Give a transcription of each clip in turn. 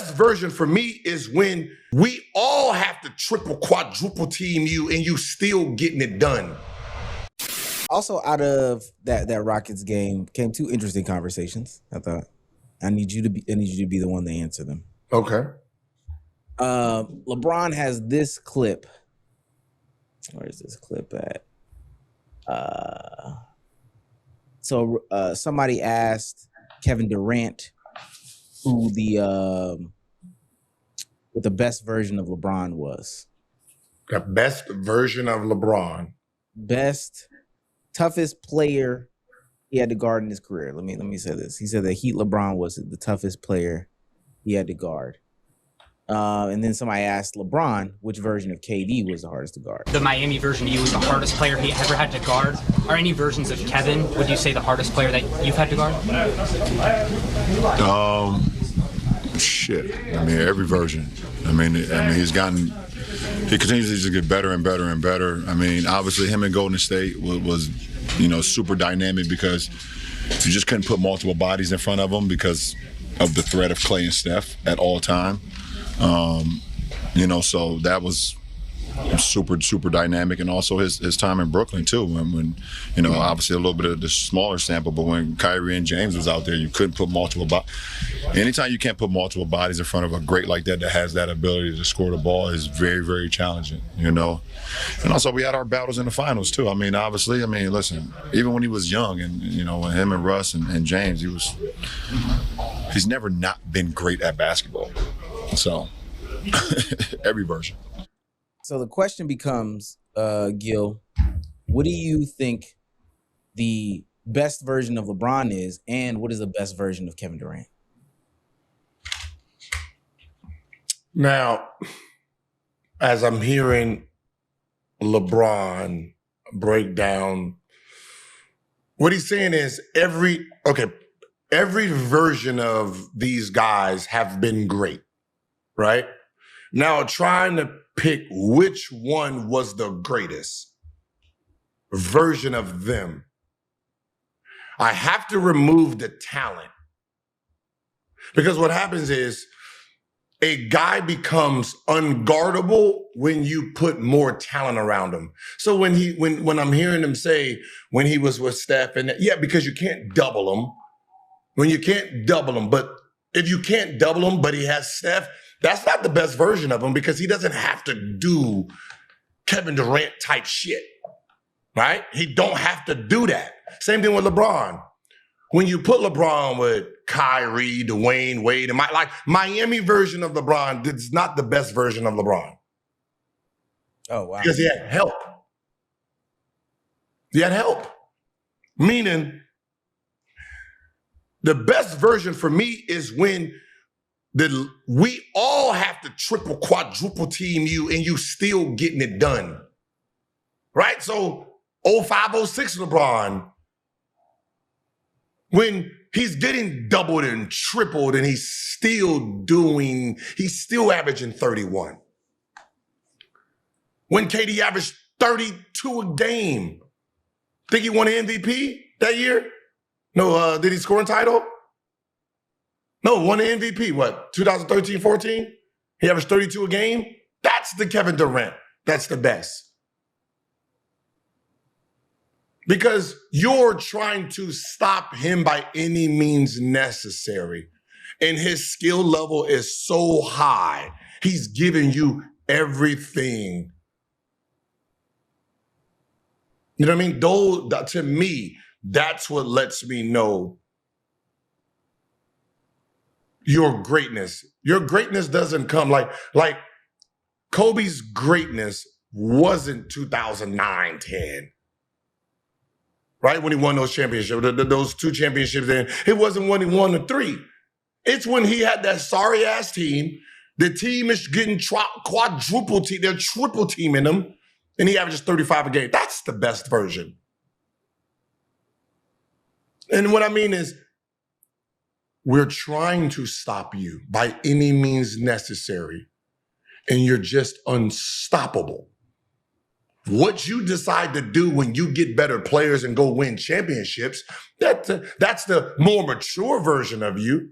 best version for me is when we all have to triple, quadruple team you and you still getting it done. Also, out of that Rockets game came two interesting conversations. I thought I need you to be the one to answer them. Okay. LeBron has this clip. Where is this clip at? So somebody asked Kevin Durant who what the best version of LeBron was. The best version of LeBron. Best, toughest player he had to guard in his career. Let me say this. He said that LeBron was the toughest player he had to guard. And then somebody asked LeBron which version of KD was the hardest to guard. The Miami version of you was the hardest player he ever had to guard. Are any versions of Kevin, would you say, the hardest player that you've had to guard? Shit. I mean, every version. I mean, he continues to just get better and better and better. I mean, obviously him in Golden State was super dynamic because you just couldn't put multiple bodies in front of him because of the threat of Clay and Steph at all time. So that was super, super dynamic, and also his time in Brooklyn too. When obviously a little bit of the smaller sample, but when Kyrie and James was out there, you couldn't put multiple bodies. Anytime you can't put multiple bodies in front of a great like that has that ability to score the ball is very, very challenging. And also we had our battles in the finals too. I mean, obviously, listen, even when he was young, and when him and Russ and James, he's never not been great at basketball. So every version. So the question becomes, Gil, what do you think the best version of LeBron is, and what is the best version of Kevin Durant? Now, as I'm hearing LeBron break down, what he's saying is every version of these guys have been great, right? Now, trying to pick which one was the greatest version of them, I have to remove the talent. Because what happens is a guy becomes unguardable when you put more talent around him. So when I'm hearing him say when he was with Steph, because you can't double him. When you can't double him, but if you can't double him, but he has Steph, that's not the best version of him because he doesn't have to do Kevin Durant type shit, right? He don't have to do that. Same thing with LeBron. When you put LeBron with Kyrie, Dwayne Wade, and Miami version of LeBron, it's not the best version of LeBron. Oh, wow. Because he had help. He had help. Meaning, the best version for me is when we all have to triple, quadruple team you and you still getting it done, right? So 05, 06 LeBron, when he's getting doubled and tripled and he's still averaging 31. When KD averaged 32 a game, think he won an MVP that year? No, did he score a title? No, won an MVP, 2013-14? He averaged 32 a game? That's the Kevin Durant. That's the best. Because you're trying to stop him by any means necessary. And his skill level is so high. He's giving you everything. You know what I mean? To me, that's what lets me know your greatness. Your greatness doesn't come like Kobe's greatness wasn't 2009, 10. Right? When he won those championships, those two championships, and it wasn't when he won the 3. It's when he had that sorry ass team. The team is getting quadruple team, they're triple teaming him, and he averages 35 a game. That's the best version. And what I mean is, we're trying to stop you by any means necessary, and you're just unstoppable. What you decide to do when you get better players and go win championships, that's the more mature version of you.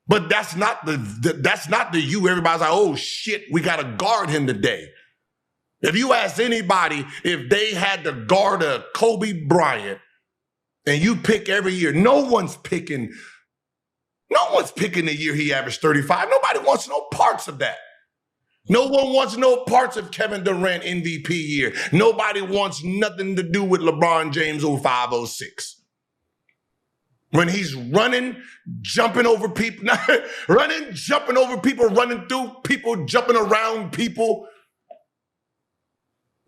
But that's not the you. Everybody's like, oh shit, we got to guard him today. If you ask anybody if they had to guard a Kobe Bryant, and you pick every year, no one's picking the year he averaged 35. Nobody wants no parts of that. No one wants no parts of Kevin Durant MVP year. Nobody wants nothing to do with LeBron James 05, 06. When he's running, jumping over people, running through people, jumping around people,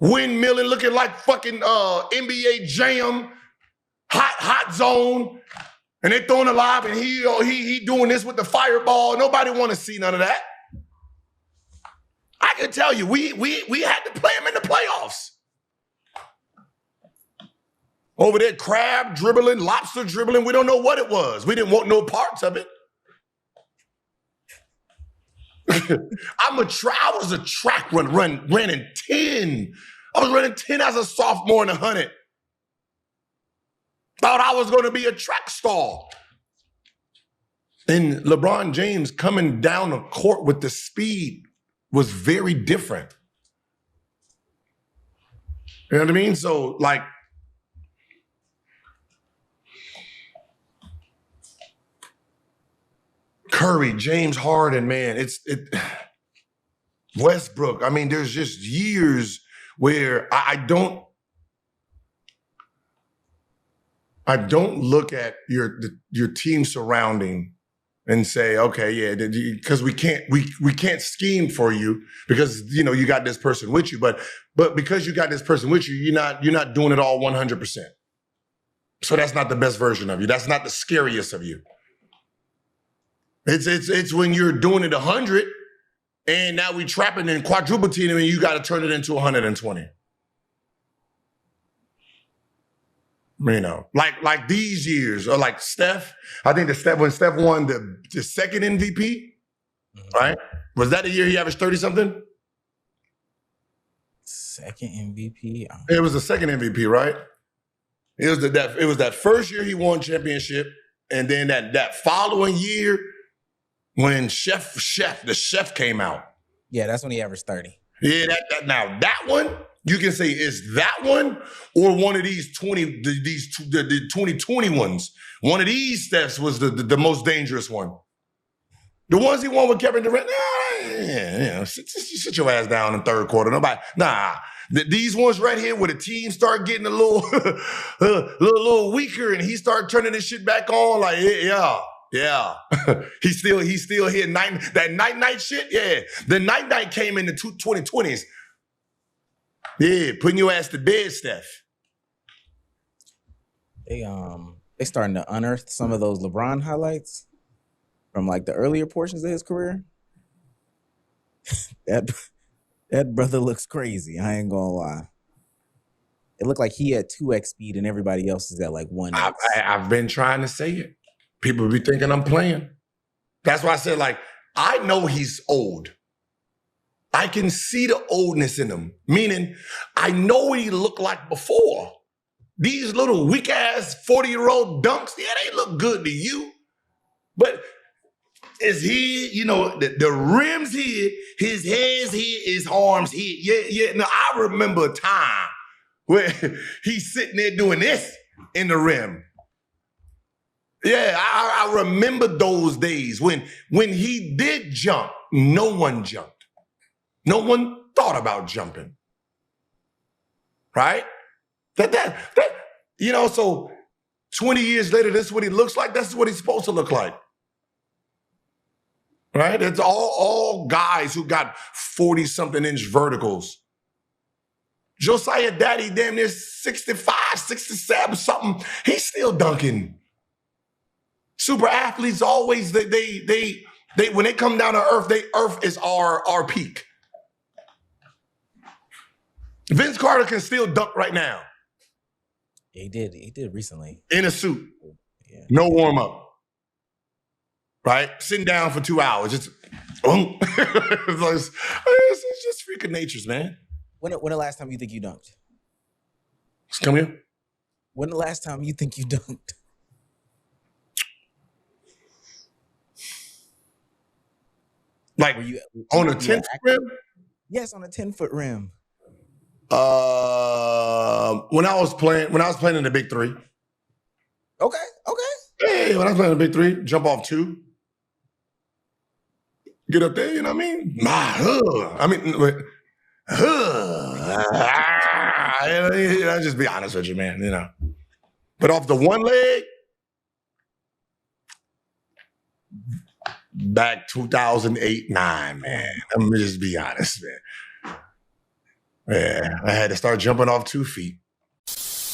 windmilling, looking like fucking NBA Jam, hot zone, and they throwing a lob, and he doing this with the fireball. Nobody want to see none of that. I can tell you, we had to play him in the playoffs. Over there, crab dribbling, lobster dribbling. We don't know what it was. We didn't want no parts of it. I was a track running 10. I was running 10 as a sophomore in 100. Thought I was going to be a track star. And LeBron James coming down the court with the speed was very different. You know what I mean? So, like, Curry, James Harden, man, Westbrook. I mean, there's just years where I don't look at your team surrounding and say, okay, yeah, because we can't scheme for you because you got this person with you, but because you got this person with you, you're not doing it all 100%. So that's not the best version of you. That's not the scariest of you. It's when you're doing it 100 and now we trapping and quadruple teaming and you got to turn it into 120. Like these years, or like Steph. I think when Steph won the second MVP, right? Was that the year he averaged 30-something? Second MVP? It was the second MVP, right? It was that first year he won championship, and then that following year when the chef came out. Yeah, that's when he averaged 30. Yeah, that one. You can say is that one or one of these 2020 ones. One of these steps was the most dangerous one. The ones he won with Kevin Durant, sit your ass down in third quarter. Nobody, these ones right here where the team start getting a little little weaker and he start turning this shit back on, like, yeah. he's still hitting that night shit. Yeah, the night came in the 2020s. Yeah, putting your ass to bed, Steph. They starting to unearth some of those LeBron highlights from like the earlier portions of his career. That brother looks crazy. I ain't gonna lie. It looked like he had 2x speed and everybody else has got like 1x. I've been trying to say it. People be thinking I'm playing. That's why I said, like, I know he's old. I can see the oldness in him, meaning I know what he looked like before. These little weak-ass 40-year-old dunks, yeah, they look good to you. But is he, the rims here, his hands here, his arms here. Yeah. Now, I remember a time where he's sitting there doing this in the rim. Yeah, I remember those days when he did jump, no one jumped. No one thought about jumping, right? So 20 years later, this is what he looks like. This is what he's supposed to look like, right? It's all guys who got 40-something inch verticals. Josiah Daddy, damn near 65, 67, something. He's still dunking. Super athletes always, they when they come down to earth, earth is our peak. Vince Carter can still dunk right now. Yeah, he did recently. In a suit. Yeah. No warm up. Right? Sitting down for 2 hours. Just it's just freaking natures, man. When the last time you think you dunked? Come here. When the last time you think you dunked? Like Were you on a were you 10 active? rim? Yes, on a 10-foot rim. When I was playing in the Big Three. Okay, okay. Hey, when I was playing in the Big Three, jump off 2, get up there. You know what I mean? Just be honest with you, man. You know, but off the one leg, back 2008-9, man. Let me just be honest, man. Yeah, I had to start jumping off 2 feet.